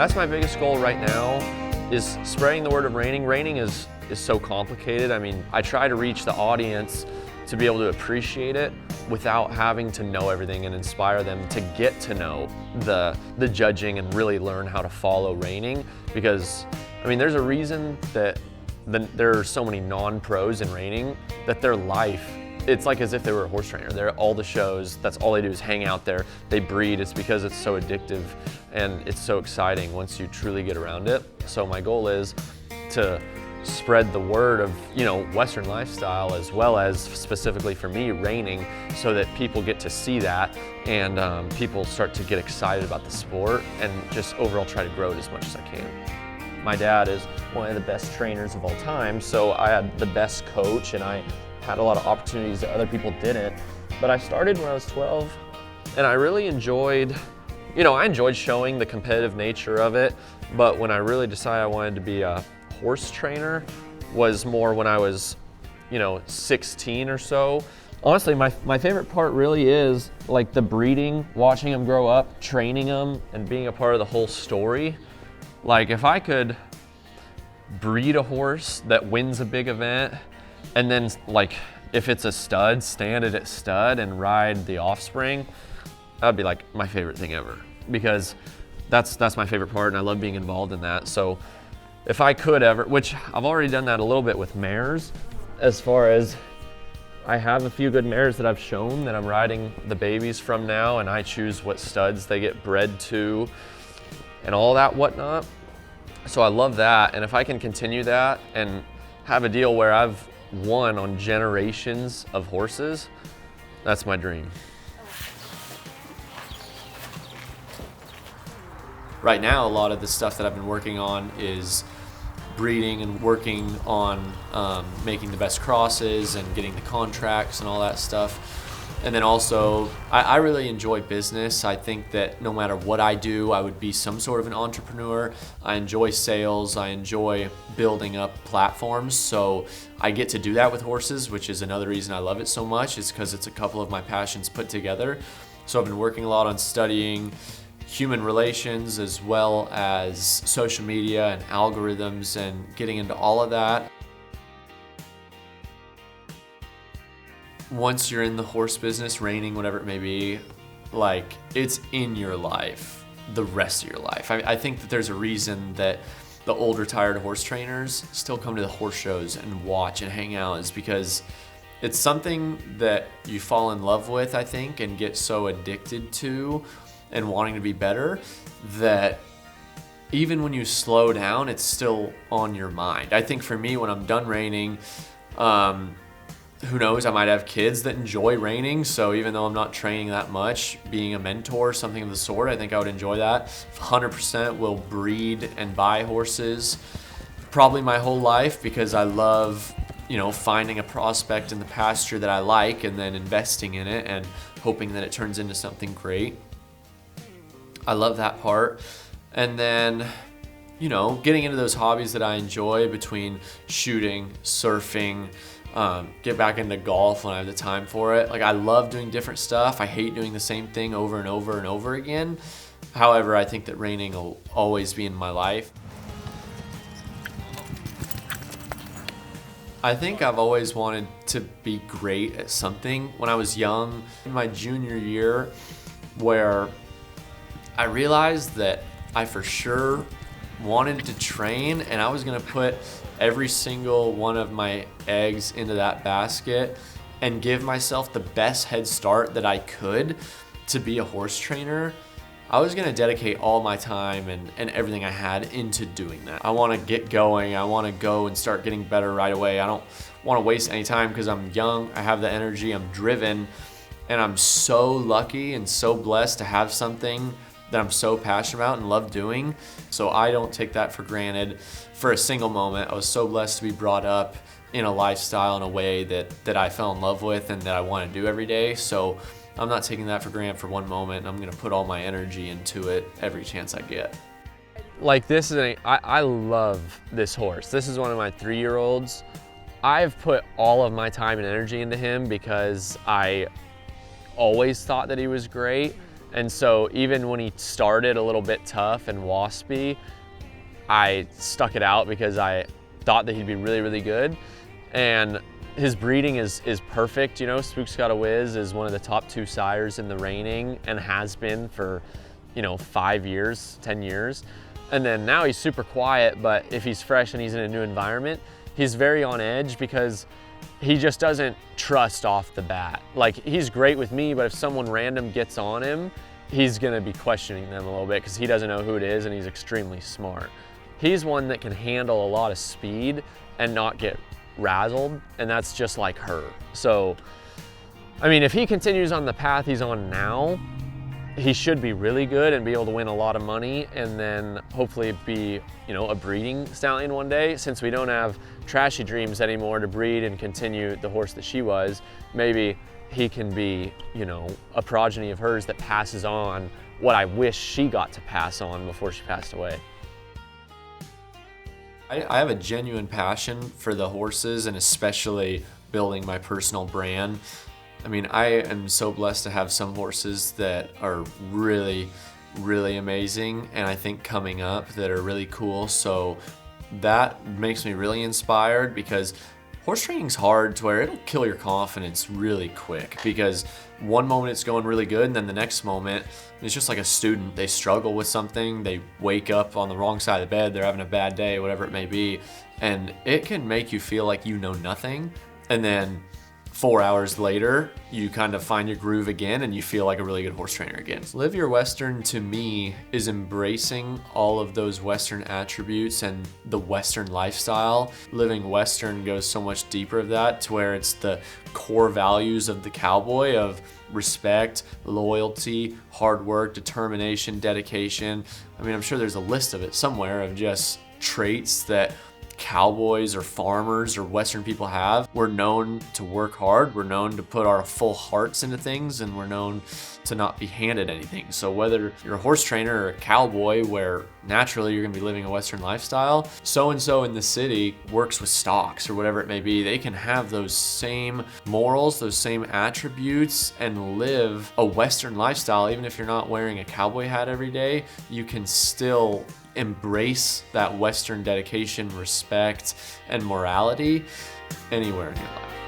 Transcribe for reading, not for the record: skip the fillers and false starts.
That's my biggest goal right now, is spreading the word of reining. Reining is so complicated. I mean, I try to reach the audience to be able to appreciate it without having to know everything, and inspire them to get to know the judging and really learn how to follow reining. Because, I mean, there's a reason that there are so many non-pros in reining, that their life, it's like as if they were a horse trainer. They're all the shows, that's all they do is hang out there. They breed. It's because it's so addictive and it's so exciting once you truly get around it. So my goal is to spread the word of, you know, Western lifestyle, as well as specifically for me, reining, so that people get to see that, and people start to get excited about the sport, and just overall try to grow it as much as I can. My dad is one of the best trainers of all time, so I had the best coach, and I had a lot of opportunities that other people didn't. But I started when I was 12, and I really enjoyed, you know, I enjoyed showing the competitive nature of it, but when I really decided I wanted to be a horse trainer was more when I was, you know, 16 or so. Honestly, my favorite part really is like the breeding, watching them grow up, training them, and being a part of the whole story. Like, if I could breed a horse that wins a big event, and then, like, if it's a stud, stand it at stud and ride the offspring, that'd be like my favorite thing ever, because that's my favorite part, and I love being involved in that. So if I could ever, which I've already done that a little bit with mares, as far as I have a few good mares that I've shown that I'm riding the babies from now, and I choose what studs they get bred to and all that whatnot. So I love that, and if I can continue that and have a deal where I've won on generations of horses, that's my dream. Right now, a lot of the stuff that I've been working on is breeding and working on making the best crosses and getting the contracts and all that stuff. And then also, I really enjoy business. I think that no matter what I do, I would be some sort of an entrepreneur. I enjoy sales. I enjoy building up platforms. So I get to do that with horses, which is another reason I love it so much, is because it's a couple of my passions put together. So I've been working a lot on studying human relations, as well as social media and algorithms, and getting into all of that. Once you're in the horse business, reining, whatever it may be, like, it's in your life the rest of your life. I think that there's a reason that the old retired horse trainers still come to the horse shows and watch and hang out, is because it's something that you fall in love with, I think, and get so addicted to and wanting to be better, that even when you slow down, it's still on your mind. I think for me, when I'm done reining, who knows, I might have kids that enjoy reining, so even though I'm not training that much, being a mentor, something of the sort, I think I would enjoy that. 100% will breed and buy horses probably my whole life, because I love, you know, finding a prospect in the pasture that I like and then investing in it and hoping that it turns into something great. I love that part. And then, you know, getting into those hobbies that I enjoy, between shooting, surfing, get back into golf when I have the time for it. Like, I love doing different stuff. I hate doing the same thing over and over and over again. However, I think that reining will always be in my life. I think I've always wanted to be great at something. When I was young, in my junior year, where I realized that I for sure wanted to train, and I was gonna put every single one of my eggs into that basket and give myself the best head start that I could to be a horse trainer. I was gonna dedicate all my time and everything I had into doing that. I wanna get going. I wanna go and start getting better right away. I don't wanna waste any time, because I'm young, I have the energy, I'm driven, and I'm so lucky and so blessed to have something that I'm so passionate about and love doing. So I don't take that for granted for a single moment. I was so blessed to be brought up in a lifestyle in a way that I fell in love with and that I want to do every day. So I'm not taking that for granted for one moment. I'm gonna put all my energy into it every chance I get. Like, this is I love this horse. This is one of my 3-year-olds. I've put all of my time and energy into him because I always thought that he was great. And so even when he started a little bit tough and waspy, I stuck it out because I thought that he'd be really, really good. And his breeding is perfect. You know, Spook's Got a Whiz is one of the top 2 sires in the Reining and has been for, you know, 5 years, 10 years. And then now he's super quiet, but if he's fresh and he's in a new environment, he's very on edge because he just doesn't trust off the bat. Like, he's great with me, but if someone random gets on him, he's gonna be questioning them a little bit because he doesn't know who it is and he's extremely smart. He's one that can handle a lot of speed and not get razzled, and that's just like her. So, I mean, if he continues on the path he's on now, he should be really good and be able to win a lot of money, and then hopefully be, you know, a breeding stallion one day. Since we don't have Trashy Dreams anymore to breed and continue the horse that she was, maybe he can be, you know, a progeny of hers that passes on what I wish she got to pass on before she passed away. I have a genuine passion for the horses, and especially building my personal brand. I mean, I am so blessed to have some horses that are really, really amazing, and I think coming up that are really cool. So that makes me really inspired, because horse training's hard to where it'll kill your confidence really quick, because one moment it's going really good and then the next moment it's just like a student. They struggle with something, they wake up on the wrong side of the bed, they're having a bad day, whatever it may be, and it can make you feel like you know nothing, and then 4 hours later, you kind of find your groove again and you feel like a really good horse trainer again. Live Your Western, to me, is embracing all of those Western attributes and the Western lifestyle. Living Western goes so much deeper of that, to where it's the core values of the cowboy of respect, loyalty, hard work, determination, dedication. I mean, I'm sure there's a list of it somewhere of just traits that cowboys or farmers or Western people have. We're known to work hard, we're known to put our full hearts into things, and we're known to not be handed anything. So whether you're a horse trainer or a cowboy, where naturally you're gonna be living a Western lifestyle, so-and-so in the city works with stocks or whatever it may be, they can have those same morals, those same attributes, and live a Western lifestyle. Even if you're not wearing a cowboy hat every day, you can still embrace that Western dedication, respect, and morality anywhere in your life.